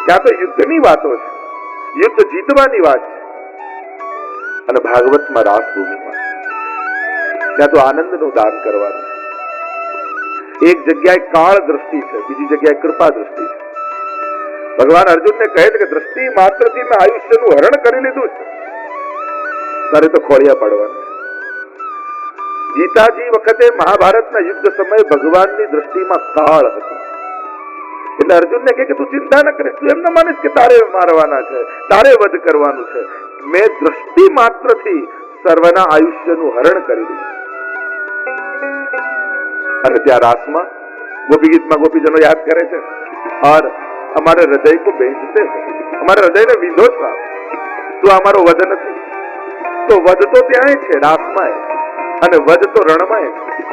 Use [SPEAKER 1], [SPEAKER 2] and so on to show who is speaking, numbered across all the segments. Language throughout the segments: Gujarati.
[SPEAKER 1] ત્યાં તો યુદ્ધની વાતો છે, યુદ્ધ જીતવાની વાત છે. અને ભાગવતમાં રાસભૂમિમાં ત્યાં તો આનંદનું દાન કરવાનું છે. એક જગ્યાએ કાળ દ્રષ્ટિ છે, બીજી જગ્યાએ કૃપા દ્રષ્ટિ છે. ભગવાન અર્જુનને કહે છે કે દ્રષ્ટિ માત્રથી મેં આયુષ્યનું હરણ કરી લીધું છે, તારે તો ખોળિયા પાડવાનું છે. ગીતાજી વખતે મહાભારતના યુદ્ધ સમયે ભગવાનની દ્રષ્ટિમાં કાળ હતો. એટલે અર્જુનને કહે કે તું ચિંતા ન કરીશ, તું એમ ન માનીશ કે તારે મારવાના છે, તારે વધ કરવાનું છે. મેં દ્રષ્ટિ માત્રથી સર્વના આયુષ્યનું હરણ કરી દીધું. અને ત્યાં રાસમાં ગોપી ગીતમાં ગોપીજનો યાદ કરે છે, और हमारे हृदय को बेचते हो, हमारे हृदय ने विंधो છો, તું અમારો વધ નથી. તો વધ તો ત્યાં છે, રાસમાં, અને વધ તો રણમાં છે.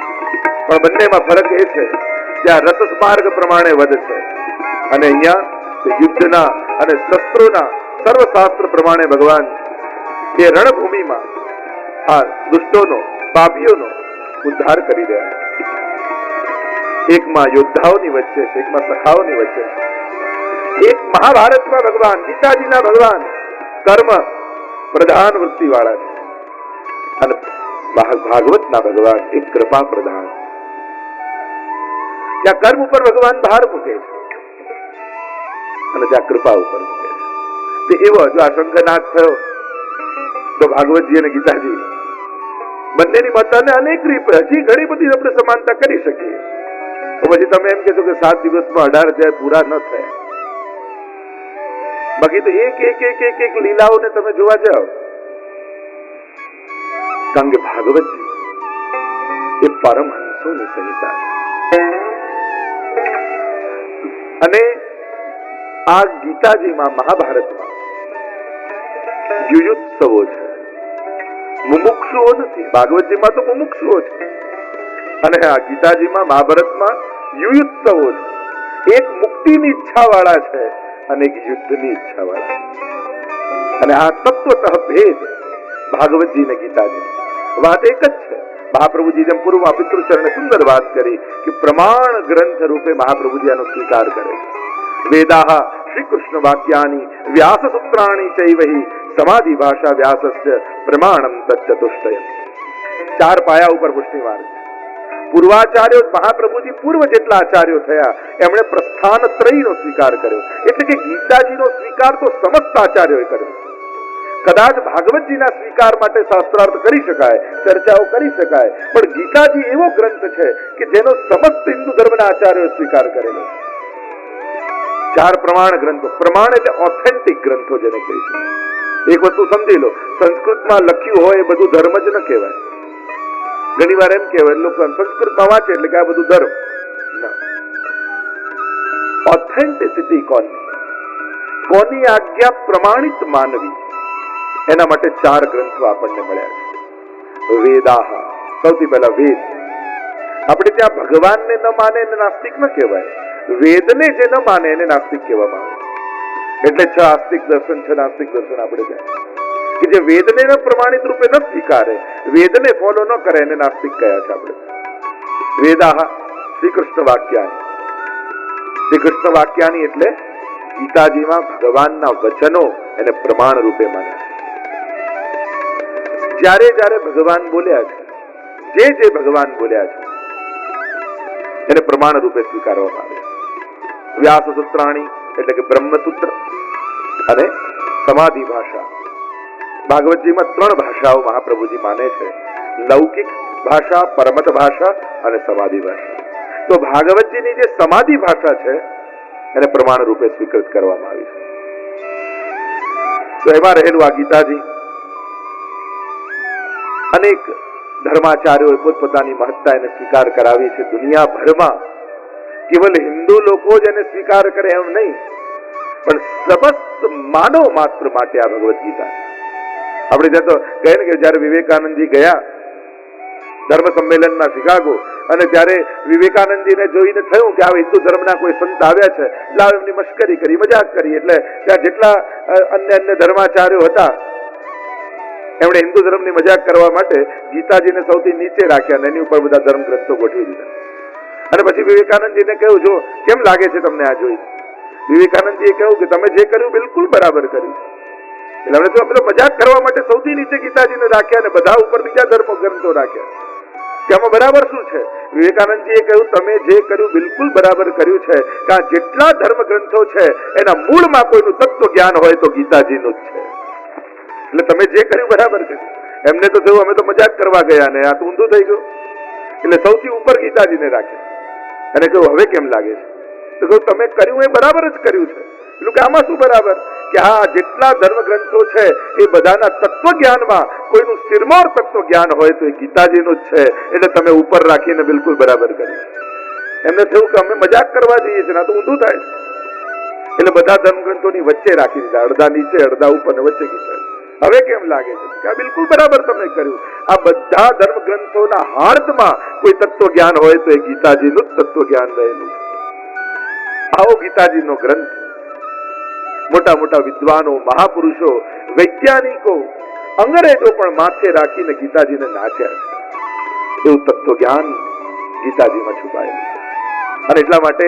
[SPEAKER 1] પણ બંનેમાં ફરક એ છે, ત્યાં રસ માર્ગ પ્રમાણે વધ છે, અને અહીંયા યુદ્ધના અને શસ્ત્રોના સર્વશાસ્ત્ર પ્રમાણે ભગવાન એ રણભૂમિમાં આ દુષ્ટોનો, પાપીઓનો ઉદ્ધાર કરી રહ્યા. એકમાં યોદ્ધાઓની વચ્ચે છે, એકમાં સખાઓની વચ્ચે છે. એક મહાભારતમાં ભગવાન, ગીતાજીના ભગવાન કર્મ પ્રધાન વૃત્તિ વાળા છે, અને ભાગવતના ભગવાન એક કૃપા પ્રધાન. ત્યાં કર્મ ઉપર ભગવાન ભાર મૂકે છે અને ત્યાં કૃપા ઉપર મૂકે છે. એવો જો આ શંખનાદ થયો તો ભાગવતજી અને ગીતાજી બંનેની મતાને અનેક રીતે હજી ઘણી બધી આપણે સમાનતા કરી શકીએ. તો પછી તમે એમ કહેશો કે 7 દિવસમાં 18 અધ્યાય પૂરા ન થયા. બાકી તો એક લીલાઓને તમે જોવા જાઓ, કારણ કે ભાગવતજી એ પરમહંસોની સંહિતા છે. અને આ ગીતાજીમાં, મહાભારતમાં યુયુત્સવો છે, મુમુક્ષુઓ નથી. ભાગવતજીમાં તો મુમુક્ષુઓ છે, અને આ ગીતાજીમાં, મહાભારતમાં યુયુત્સવો છે. એક મુક્તિની ઈચ્છા વાળા છે અને એક યુદ્ધની ઈચ્છા વાળા. અને આ તત્વતઃ ભેદ ભાગવતજી ને ગીતાજી. વાત એક જ છે. મહાપ્રભુજી જેમ પૂર્વમાં પિતૃચરણે સુંદર વાત કરી કે પ્રમાણ ગ્રંથ રૂપે મહાપ્રભુજી આનો સ્વીકાર કરે છે. વેદાહ શ્રી કૃષ્ણ વાક્યાની વ્યાસ સૂત્રાણી ચૈવહી સમાધિ ભાષા વ્યાસસ્ય પ્રમાણમ તચ્ચતુષ્ટય. 4 પાયા ઉપર પુષ્ટિ માર્ગ. પૂર્વાચાર્યો, મહાપ્રભુજી પૂર્વ જેટલા આચાર્યો થયા એમણે પ્રસ્થાન ત્રયનો સ્વીકાર કર્યો. એટલે કે ગીતાજીનો સ્વીકાર તો સમસ્ત આચાર્યોએ કર્યો. કદાચ ભાગવતજીના સ્વીકાર માટે શાસ્ત્રાર્થ કરી શકાય, ચર્ચાઓ કરી શકાય, પણ ગીતાજી એવો ગ્રંથ છે કે જેનો સમસ્ત હિન્દુ ધર્મના આચાર્યોએ સ્વીકાર કરેલો. 4 પ્રમાણ ગ્રંથો. પ્રમાણ એટલે ઓથેન્ટિક ગ્રંથો જેને કહીશું. એક વસ્તુ સમજી લો, સંસ્કૃતમાં લખ્યું હોય એ બધું ધર્મ જ ન કહેવાય. ઘણી વાર એમ કહેવાય લોકો સંસ્કૃતમાં વાંચે એટલે કે આ બધું ધર્મ. ઓથેન્ટિસિટી કોની આજ્ઞા પ્રમાણિત માનવી, એના માટે 4 ગ્રંથો આપણને મળ્યા છે. વેદાહ, સૌથી પહેલા વેદ. આપણે ત્યાં ભગવાનને ન માને એને નાસ્તિક ન કહેવાય, વેદને જે ન માને એને નાસ્તિક કહેવામાં આવે. એટલે 6 આસ્તિક દર્શન, 6 નાસ્તિક દર્શન આપણે ત્યાં કે જે વેદને ન પ્રમાણિત રૂપે ન સ્વીકારે, વેદને ફોલો ન કરે, એને નાસ્તિક કહ્યા છે આપણે. વેદાહ શ્રી કૃષ્ણ વાક્યાની. શ્રી કૃષ્ણ વાક્યાની એટલે ગીતાજીમાં ભગવાનના વચનો એને પ્રમાણ રૂપે માન્યા. જ્યારે જ્યારે ભગવાન બોલ્યા છે, જે ભગવાન બોલ્યા છે એને પ્રમાણ રૂપે સ્વીકારવામાં આવે. વ્યાસ સૂત્રાણી એટલે કે બ્રહ્મસૂત્ર અને સમાધિ ભાષા. ભાગવતજીમાં 3 ભાષાઓ મહાપ્રભુજી માને છે: લૌકિક ભાષા, પરમત ભાષા અને સમાધિ ભાષા. તો ભાગવતજીની જે સમાધિ ભાષા છે એને પ્રમાણ રૂપે સ્વીકૃત કરવામાં આવી છે. તો એમાં રહેલું આ ગીતાજી અનેક ધર્માચાર્યોએ પોતપોતાની મહત્તા એને સ્વીકાર કરાવી છે. દુનિયાભરમાં કેવલ હિન્દુ લોકો જ એને સ્વીકાર કરે એમ નહીં, પણ સમસ્ત માનવ માત્ર માટે આ ભગવદ્ ગીતા. આપણે ત્યાં તો કહે ને કે જયારે વિવેકાનંદજી ગયા ધર્મ સંમેલનમાં શિકાગો, અને ત્યારે વિવેકાનંદજીને જોઈને થયું કે આ હિન્દુ ધર્મના કોઈ સંત આવ્યા છે, લાવ એમની મશ્કરી કરી, મજાક કરી. એટલે ત્યાં જેટલા અન્ય ધર્માચાર્યો હતા એમણે હિન્દુ ધર્મની મજાક કરવા માટે ગીતાજીને સૌથી નીચે રાખ્યા અને એની ઉપર બધા ધર્મ ગ્રંથો ગોઠવી દીધા. અને પછી વિવેકાનંદજીને કહ્યું, જો કેમ લાગે છે તમને આ જોઈ? વિવેકાનંદજીએ કહ્યું કે તમે જે કર્યું બિલકુલ બરાબર કર્યું. એટલે હવે તો આપણે મજાક કરવા માટે સૌથી નીચે ગીતાજીને રાખ્યા ને બધા ઉપર બીજા ધર્મ ગ્રંથો રાખ્યા કે આમાં બરાબર શું છે? વિવેકાનંદજીએ કહ્યું તમે જે કર્યું બિલકુલ બરાબર કર્યું છે કે આ જેટલા ધર્મ ગ્રંથો છે એના મૂળમાં કોઈનું તત્વ જ્ઞાન હોય તો ગીતાજીનું જ છે. એટલે તમે જે કર્યું બરાબર કર્યું. એમને તો થયું અમે તો મજાક કરવા ગયા ને આ તો ઊંધું થઈ ગયું. એટલે સૌથી ઉપર ગીતાજીને રાખ્યા અને કહ્યું હવે કેમ લાગે છે? તો કહ્યું તમે કર્યું એ બરાબર જ કર્યું છે. એટલું કે આમાં શું બરાબર? કે હા જેટલા ધર્મ ગ્રંથો છે એ બધાના તત્વ જ્ઞાનમાં કોઈનું સિરમોર તત્વ જ્ઞાન હોય તો એ ગીતાજીનું જ છે. એટલે તમે ઉપર રાખીને બિલકુલ બરાબર કર્યું. એમને થયું કે અમે મજાક કરવા જઈએ છીએ, તો ઊંધું થાય. એટલે બધા ધર્મ ગ્રંથોની વચ્ચે રાખી દીધા, અડધા નીચે અડધા ઉપર ને વચ્ચે ગીતા. હવે કેમ લાગે છે કે આ બિલકુલ બરાબર તમે કર્યું? આ બધા ધર્મ ગ્રંથોના હાર્દમાં કોઈ તત્વ જ્ઞાન હોય તો એ ગીતાજીનું જ તત્વ જ્ઞાન રહેલું છે. આવો ગીતાજીનો ગ્રંથ મોટા મોટા વિદ્વાનો, મહાપુરુષો, વૈજ્ઞાનિકો, અંગ્રેજો પણ માથે રાખીને ગીતાજીને નાચ્યા છે. એવું તત્વ જ્ઞાન ગીતાજીમાં છુપાયેલું છે. અને એટલા માટે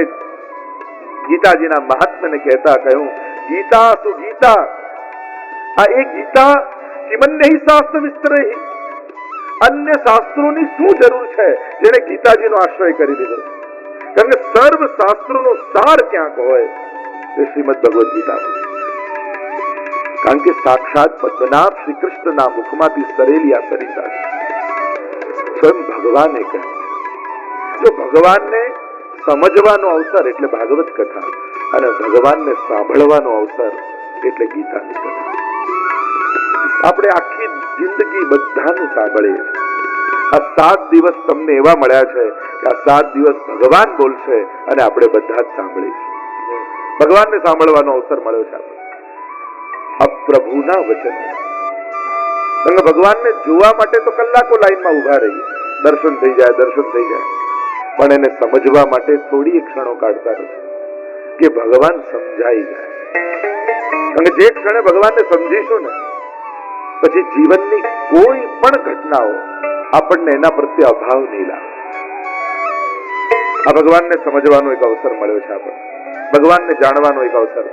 [SPEAKER 1] ગીતાજીના મહાત્મ્યને કહેતા કહ્યું ગીતા સુ ગીતા. આ એક ગીતા કિમન્યહિ શાસ્ત્ર વિસ્તરેહિ. અન્ય શાસ્ત્રોની શું જરૂર છે જેને ગીતાજીનો આશ્રય કરી દીધો? કારણ કે સર્વ શાસ્ત્રોનો સાર ક્યાંક હોય એ શ્રીમદ ભગવદ ગીતા. કારણ કે સાક્ષાત પદ્મનાભ શ્રી કૃષ્ણના મુખમાંથી સરેલી આ સરિતા સ્વયં ભગવાને કહ્યું. જો ભગવાનને સમજવાનો અવસર એટલે ભાગવત કથા અને ભગવાનને સાંભળવાનો અવસર એટલે ગીતાની કથા. આપણે આખી જિંદગી બધાનું સાંભળીએ. આ 7 દિવસ તમને એવા મળ્યા છે કે આ 7 દિવસ ભગવાન બોલશે અને આપણે બધા જ સાંભળીશું. ભગવાનને સાંભળવાનો અવસર મળ્યો છે આપણે. આ પ્રભુના વચનો. ભગવાનને જોવા માટે તો કલાકો લાઈનમાં ઉભા રહીએ, દર્શન થઈ જાય, દર્શન થઈ જાય, પણ એને સમજવા માટે થોડી ક્ષણો કાઢતા નથી કે ભગવાન સમજાઈ જાય. અને જે ક્ષણે ભગવાનને સમજીશું ને પછી જીવનની કોઈ પણ ઘટનાઓ આપણને એના પ્રત્યે અભાવ નહીં લાગે. આ ભગવાનને સમજવાનો એક અવસર મળ્યો છે આપણને, ભગવાનને જાણવાનો એક અવસર.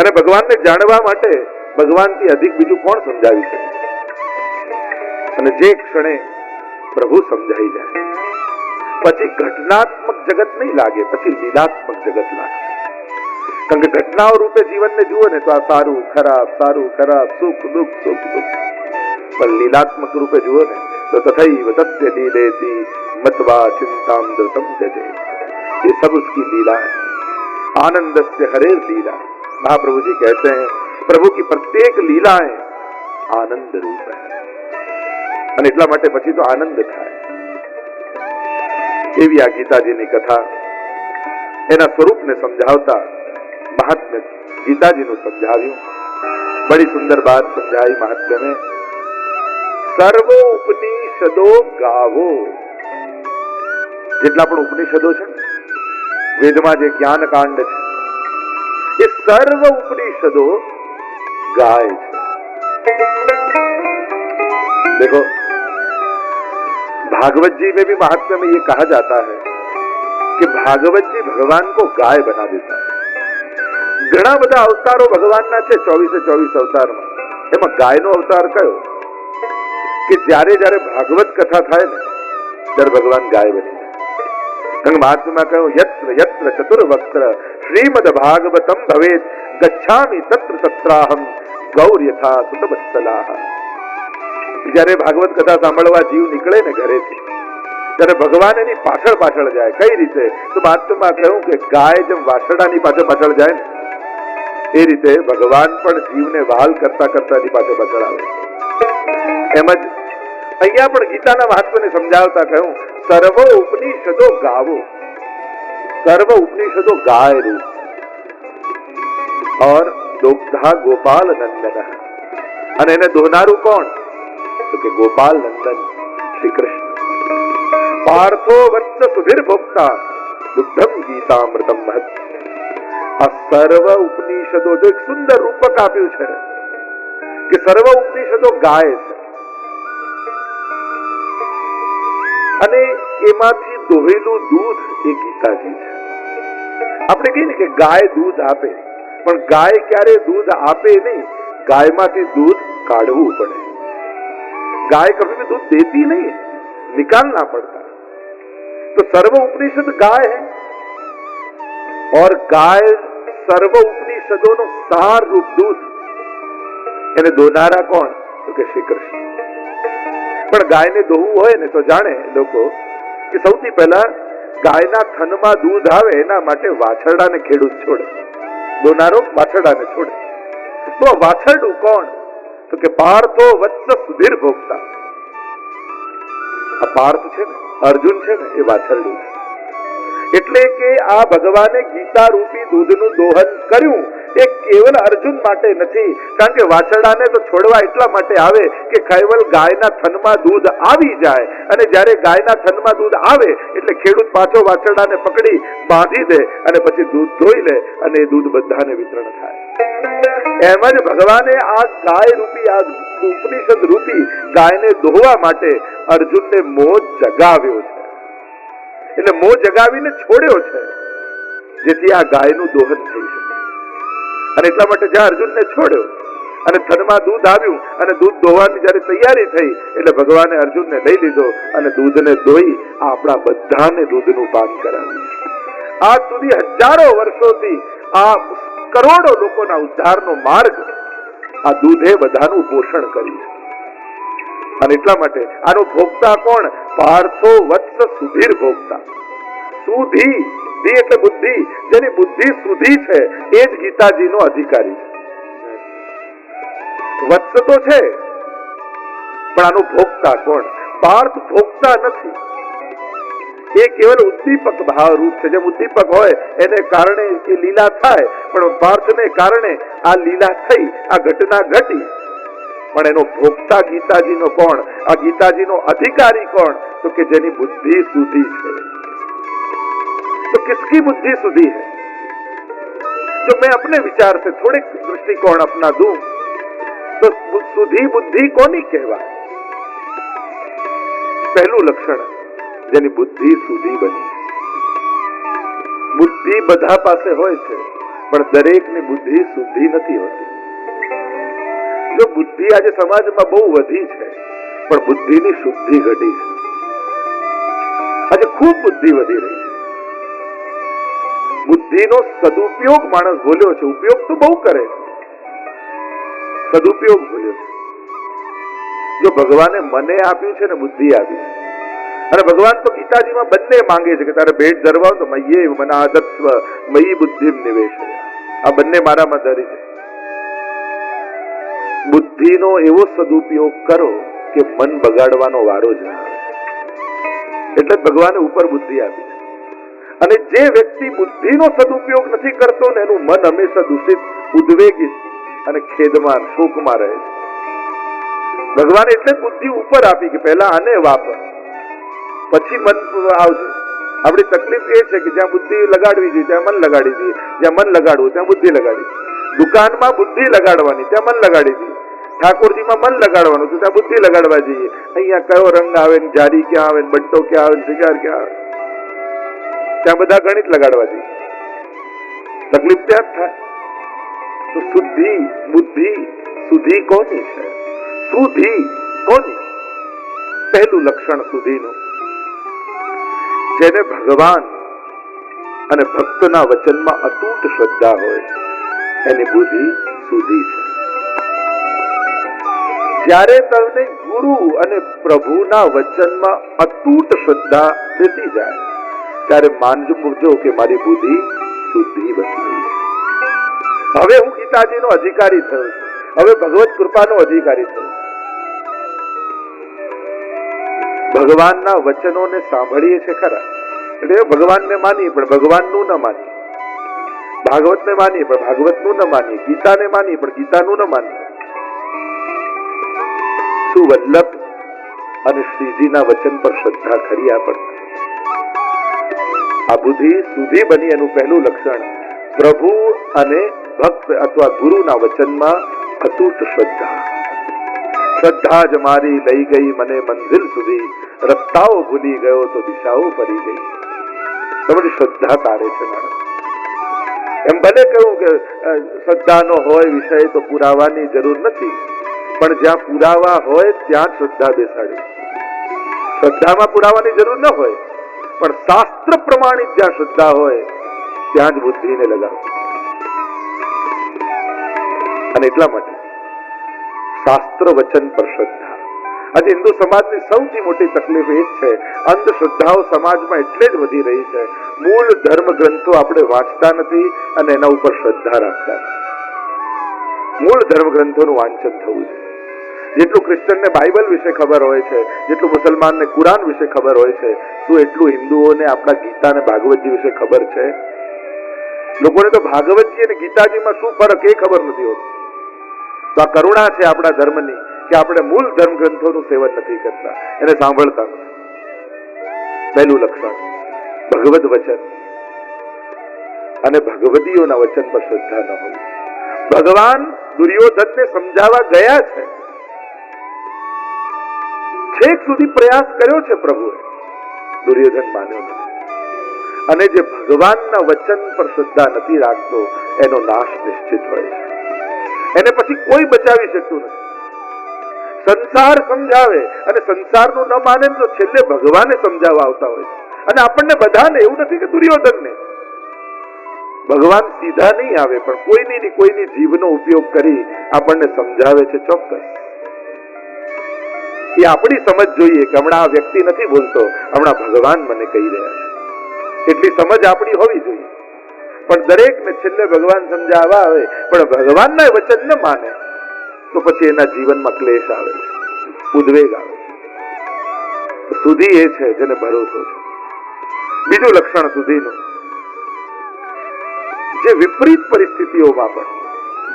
[SPEAKER 1] અને ભગવાનને જાણવા માટે ભગવાનથી અધિક બીજું કોણ સમજાવી શકે? અને જે ક્ષણે પ્રભુ સમજાઈ જાય પછી ઘટનાત્મક જગત નહીં લાગે, પછી લીલાત્મક જગત લાગે. કારણ કે ઘટનાઓ રૂપે જીવનને જુઓ ને તો આ સારું ખરાબ, સુખ દુઃખ, સુખ દુઃખ. પણ લીલાત્મક રૂપે જુઓ ને તો તથૈવ તસ્ય લીલેતિ મત્વા चिंतामृतम जजे. ये सब उसकी लीला है. आनंद से हरे लीला. महाप्रभु जी कहते हैं प्रभु की प्रत्येक लीलाएं आनंद रूप है. અને એટલા માટે પછી તો આનંદ થાય. એવી આ ગીતાજીની કથા એના સ્વરૂપને સમજાવતા महात्म्य गीताजीનું સમજાવ્યું. बड़ी सुंदर बात समझाई महात्म्य में. सर्वो उपनिषदो गावो. જેટલા પણ ઉપનિષદો છે વેદમાં જે જ્ઞાન કાંડ છે એ સર્વ ઉપનિષદો गाय છે. देखो भागवत जी में भी महात्म्य में ये कहा जाता है कि भागवत जी भगवान को गाय बना देता है. ઘણા બધા અવતારો ભગવાનના છે, 24 અવતારમાં. એમાં ગાયનો અવતાર કયો? કે જ્યારે જ્યારે ભાગવત કથા થાય ને ત્યારે ભગવાન ગાય બની જાય. કારણ મહાત્મામાં કહ્યું યત્ર યત્ર ચતુર્વક્ત્ર શ્રીમદ ભાગવતમ ભવેત ગચ્છામિ તત્ર તત્રાહમ ગૌર યથા સુતવત્સલાહ. જ્યારે ભાગવત કથા સાંભળવા જીવ નીકળે ને ઘરેથી ત્યારે ભગવાન એની પાછળ પાછળ જાય. કઈ રીતે? તો મહાત્મામાં કહ્યું કે ગાય જેમ વાછરડાની પાછળ પાછળ જાય ને એ રીતે ભગવાન પણ જીવને વહાલ કરતા કરતા એની પાછળ પાછળ આવે. એમ જ અહીંયા પણ ગીતાના મહાત્મ્યને સમજાવતા કહ્યું સર્વ ઉપનિષદો ગાવો. સર્વ ઉપનિષદો ગાય રૂપ और दोग्धा गोपाल नंदन. અને એને દોહનારું કોણ? તો કે ગોપાલ નંદન શ્રી કૃષ્ણ. પાર્થો વત્સ સુધીર ભોક્તા દુગ્ધમ ગીતામૃતમ મહત. આ સર્વ ઉપનિષદો જો એક સુંદર રૂપક આપ્યું છે કે સર્વ ઉપનિષદો ગાય છે અને એમાંથી દોહેલું દૂધ એ ગીતાજી છે. આપણે કહીએ ને કે ગાય દૂધ આપે, પણ ગાય ક્યારે દૂધ આપે નહીં, ગાયમાંથી દૂધ કાઢવું પડે. गाय कभी भी दूध देती नहीं, निकालना पड़ता. तो सर्व उपनिषद गाय है और गाय सर्व उपनिषदों नो सार रूप दूध એને દોનારા કોણ? તો કે શ્રી કૃષ્ણ. પણ ગાયને દોહવું હોય ને તો જાણે લોકો કે સૌથી પહેલા ગાયના થનમાં દૂધ આવે એના માટે વાછરડાને ખેડૂત છોડે, દોનારો વાછરડાને છોડે. તો વાછરડું કોણ? તો કે પાર્થો વત્સ સુધીર ભોગતા. આ પાર્થ છે ને, અર્જુન છે ને, એ વાછરડું છે. એટલે કે આ ભગવાને ગીતા રૂપી દૂધનું દોહન કર્યું એ કેવલ અર્જુન માટે નથી, કારણ કે વાછરડાને તો છોડવા એટલા માટે આવે કે કેવલ ગાયના થનમાં દૂધ આવી જાય, અને જ્યારે ગાયના થનમાં દૂધ આવે એટલે ખેડૂત પાછો વાછરડાને પકડી બાંધી દે અને પછી દૂધ ધોઈ લે અને એ દૂધ બધાને વિતરણ થાય. એમ જ ભગવાને આ ગાય રૂપી, આ ઉપનિષદ રૂપી ગાયને દોહવા માટે અર્જુનને મોહ જગાવ્યો છે. એટલે મોહ જગાવીને છોડ્યો છે જેથી આ ગાયનું દોહન થઈ શકે. અને એટલા માટે જ્યાં અર્જુનને છોડ્યો અને થનમાં દૂધ આવ્યું અને દૂધ દોહવાની જયારે તૈયારી થઈ એટલે ભગવાને અર્જુનને લઈ લીધો અને દૂધને દોઈ આપણા બધાને દૂધનું પાન કરાવ્યું. આજ સુધી હજારો વર્ષોથી આ કરોડો લોકોના ઉદ્ધારનો માર્ગ આ દૂધે બધાનું પોષણ કર્યું છે. અને એટલા માટે આનો ભોગતા કોણ? પાર્થો વત્સ સુધીર ભોગતા. સુધી, ધી એટલે બુદ્ધિ, જેની બુદ્ધિ સુધી છે એ જ ગીતાજીનો અધિકારી છે. વત્સ તો છે પણ આનો ભોગતા કોણ? પાર્થ ભોગતા નથી, એ કેવલ ઉદ્દીપક ભાવ રૂપ છે. જેમ ઉદ્દીપક હોય એને કારણે એ લીલા થાય, પણ પાર્થને કારણે આ લીલા થઈ, આ ઘટના ઘટી. પણ એનો ભોગતા ગીતાજીનો કોણ? આ ગીતાજીનો અધિકારી કોણ? તો કે જેની બુદ્ધિ સુધી છે. तो किसकी बुद्धि सुधी है? जो मैं अपने विचार से थोड़े दृष्टिकोण अपना दूं तो सुधी बुद्धि कोनी कहवाय? पहलू लक्षण જેની બુદ્ધિ સુધી બની. બુદ્ધિ બધા પાસે હોય છે પણ દરેકની બુદ્ધિ સુધી નથી હોતી. જો બુદ્ધિ આજે સમાજમાં બહુ વધી છે પણ બુદ્ધિની શુદ્ધિ ઘટી છે. આજે ખૂબ બુદ્ધિ વધી રહી છે. બુદ્ધિનો સદુપયોગ માણસ ભૂલ્યો છે. ઉપયોગ તો બહુ કરે છે, સદુપયોગ ભૂલ્યો છે. જો ભગવાને મને આપ્યું છે ને બુદ્ધિ આપી છે, અને ભગવાન તો ગીતાજીમાં બંને માંગે છે કે તારે ભેટ ધરવા તો મય્યે મનાદત્વ મયી બુદ્ધિ નિવેશ. આ બંને મારામાં ધરી છે. બુદ્ધિનો એવો સદુપયોગ કરો કે મન બગાડવાનો વારો જ ના આવે. એટલે ભગવાને ઉપર બુદ્ધિ આપી છે. અને જે વ્યક્તિ બુદ્ધિનો સદુપયોગ નથી કરતો ને એનું મન હંમેશા દૂષિત, ઉદ્વેગિત અને ખેદમાં, શોકમાં રહે છે. ભગવાને એટલે બુદ્ધિ ઉપર આપી કે પહેલા આને વાપર, પછી મન આવશે. આપણી તકલીફ એ છે કે જ્યાં બુદ્ધિ લગાડવી જોઈએ ત્યાં મન લગાડી દઈએ, જ્યાં મન લગાડવું ત્યાં બુદ્ધિ લગાડી. દુકાનમાં બુદ્ધિ લગાડવાની ત્યાં મન લગાડી દઈએ, ઠાકોરજીમાં મન લગાડવાનું તો ત્યાં બુદ્ધિ લગાડવા જઈએ. અહીંયા કયો રંગ આવે ને જારી ક્યાં આવે ને બટ્ટો ક્યાં આવે ને સિગાર ક્યાં આવે ત્યાં બધા ગણિત લગાડવા જઈએ. તકલીફ ત્યાં જ થાય. તો શુદ્ધિ બુદ્ધિ સુધી કોની છે? સુધી કોની? પહેલું લક્ષણ સુધીનું, જેને ભગવાન અને ભક્તના વચનમાં અતૂટ શ્રદ્ધા હોય એની બુદ્ધિ સુધી છે. જ્યારે તમને ગુરુ અને પ્રભુના વચનમાં અતૂટ શ્રદ્ધા બેસી જાય ત્યારે માનજો કે મારી બુદ્ધિ શુદ્ધિ બની ગઈ છે. હવે હું ગીતાજીનો અધિકારી થયો છું, હવે ભગવત કૃપાનો અધિકારી થયો. ભગવાનના વચનોને સાંભળીએ છે ખરા, એટલે ભગવાનને માનીએ પણ ભગવાનનું ન માનીએ, ભાગવતને માનીએ પણ ભાગવતનું ન માનીએ, ગીતાને માનીએ પણ ગીતાનું ન માનીએ. શું વલ્લભ અને શ્રીજીના વચન પર શ્રદ્ધા ખરી આપણને? આ બુદ્ધિ સુધી બની એનું પહેલું લક્ષણ પ્રભુ અને ભક્ત અથવા ગુરુના વચનમાં અતૂટ શ્રદ્ધા. શ્રદ્ધા જ મારી લઈ ગઈ મને મંઝિલ સુધી, રસ્તાઓ ભૂલી ગયો તો દિશાઓ ફરી ગઈ. તમારી શ્રદ્ધા તારે છે માણસ. એમ ભલે કહ્યું કે શ્રદ્ધાનો હોય વિષય તો પુરાવાની જરૂર નથી, પણ જ્યાં પુરાવા હોય ત્યાં શ્રદ્ધા બેસાડી. શ્રદ્ધામાં પુરાવાની જરૂર ન હોય, પણ શાસ્ત્ર પ્રમાણિત જ્યાં શ્રદ્ધા હોય ત્યાં જ બુદ્ધિને લગાવો. અને એટલા માટે શાસ્ત્ર વચન પર શ્રદ્ધા. આજે હિન્દુ સમાજની સૌથી મોટી તકલીફ એ છે, અંધશ્રદ્ધાઓ સમાજમાં એટલે જ વધી રહી છે. મૂળ ધર્મ ગ્રંથો આપણે વાંચતા નથી અને એના ઉપર શ્રદ્ધા રાખતા નથી. મૂળ ધર્મ ગ્રંથોનું વાંચન થવું છે. જેટલું ક્રિશ્ચનને બાઇબલ વિશે ખબર હોય છે, જેટલું મુસલમાનને કુરાન વિશે ખબર હોય છે, શું એટલું હિન્દુઓને આપણા ગીતા અને ભાગવતજી વિશે ખબર છે? લોકોને તો ભાગવતજી અને ગીતાજીમાં શું ફરક એ ખબર નથી હોતું. તો આ કરુણા છે આપણા ધર્મની કે આપણે મૂળ ધર્મ ગ્રંથોનું સેવન નથી કરતા, એને સાંભળતા નથી. પહેલું લક્ષણ ભગવદ વચન અને ભગવદીઓના વચન પર શ્રદ્ધા ન હોય. ભગવાન દુર્યોધનને સમજાવવા ગયા છે, છેક સુધી પ્રયાસ કર્યો છે પ્રભુએ, દુર્યોધન માન્યો નથી. અને જે ભગવાનના વચન પર શ્રદ્ધા નથી રાખતો એનો નાશ નિશ્ચિત હોય છે. એને પછી કોઈ બચાવી શકતું નથી. સંસાર સમજાવે અને સંસારનું ન માને તો છેલ્લે ભગવાને સમજાવવા આવતા હોય છે. અને આપણને બધાને, એવું નથી કે દુર્યોધનને, ભગવાન સીધા નહીં આવે પણ કોઈની જીવનો ઉપયોગ કરી આપણને સમજાવે છે. ચોક્કસ એ આપણી સમજ જોઈએ કે હમણાં આ વ્યક્તિ નથી બોલતો, હમણાં ભગવાન મને કહી રહ્યા છે. એટલી સમજ આપણી હોવી જોઈએ. પણ દરેકને છેલ્લે ભગવાન સમજાવવા આવે પણ ભગવાનના વચન ન માને તો પછી એના જીવનમાં ક્લેશ આવે છે, ઉદ્વેગ આવે છે. સુધી એ છે જેને ભરોસો છે. બીજું લક્ષણ સુધીનું, જે વિપરીત પરિસ્થિતિઓમાં પણ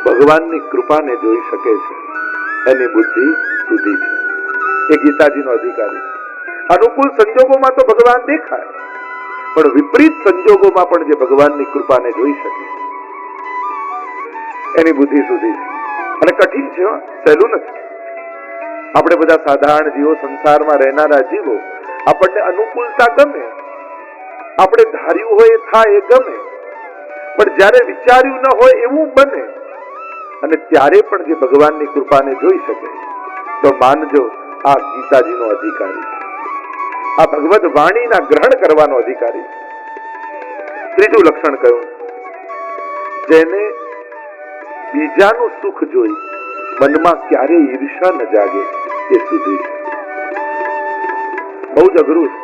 [SPEAKER 1] ભગવાનની કૃપાને જોઈ શકે છે, એની બુદ્ધિ સુધી છે. એ ગીતાજીનો અધિકારી. અનુકૂળ સંજોગોમાં તો ભગવાન દેખાય, પણ વિપરીત સંજોગોમાં પણ જે ભગવાનની કૃપાને જોઈ શકે એની બુદ્ધિ સુધી છે. અને કઠિન છે, સહેલું નથી. આપણે બધા સાધારણ જીવો, સંસારમાં રહેનારા જીવો, આપણને અનુકૂળતા ગમે, આપણે ધાર્યું હોય એ થાય એ ગમે, પણ જ્યારે વિચાર્યું ન હોય એવું બને અને ત્યારે પણ જે ભગવાનની કૃપાને જોઈ શકે તો માનજો આ ગીતાજીનો અધિકારી છે. આ ભગવદ વાણીના ગ્રહણ કરવાનો અધિકારી છે. ત્રીજું લક્ષણ કયું? જેને બીજાનું સુખ જોઈ મનમાં ક્યારેય ઈર્ષા ન જાગે એ સુધી છે. બહુ જ અઘરું છે.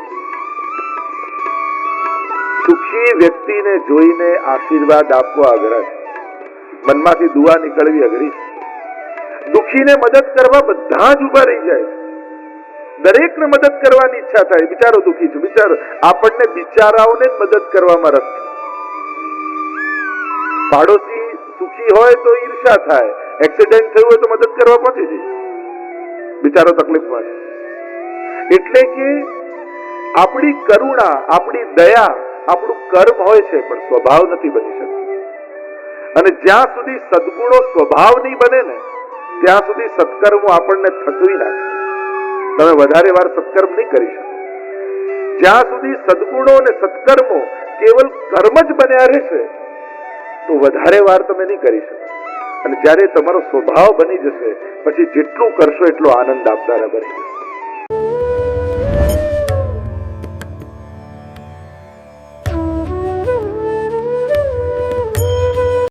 [SPEAKER 1] સુખી વ્યક્તિને જોઈને આશીર્વાદ આપવા અઘરા છે, મનમાંથી દુઆ નીકળવી અઘરી છે. દુખીને મદદ કરવા બધા જ ઉભા રહી જાય છે. દરેકને મદદ કરવાની ઈચ્છા થાય. બિચારો દુખી છે, બિચારો. આપણને બિચારાઓને જ મદદ કરવામાં રસ છે. પાડોશી સુખી હોય તો ઈર્ષા થાય, એક્સિડન્ટ થયું હોય તો મદદ કરવા પહોંચી જાય, બિચારો તકલીફમાં છે. એટલે કે આપણી કરુણા, આપણી દયા, આપણું કર્મ હોય છે પણ સ્વભાવ નથી બની શકતું. અને જ્યાં સુધી સદગુણો સ્વભાવ નહીં બને ને ત્યાં સુધી સત્કર્મો આપણને થકવી નાખશે. તમે વધારે વાર સત્કર્મ નહીં કરી શકો. જ્યાં સુધી સદગુણો અને સત્કર્મો કેવલ કર્મ જ બન્યા રહેશે તો વધારે વાર તમે નહીં કરી શકો. અને જ્યારે તમારો સ્વભાવ બની જશે પછી જેટલું કરશો એટલો આનંદ આપનારા બની જશે.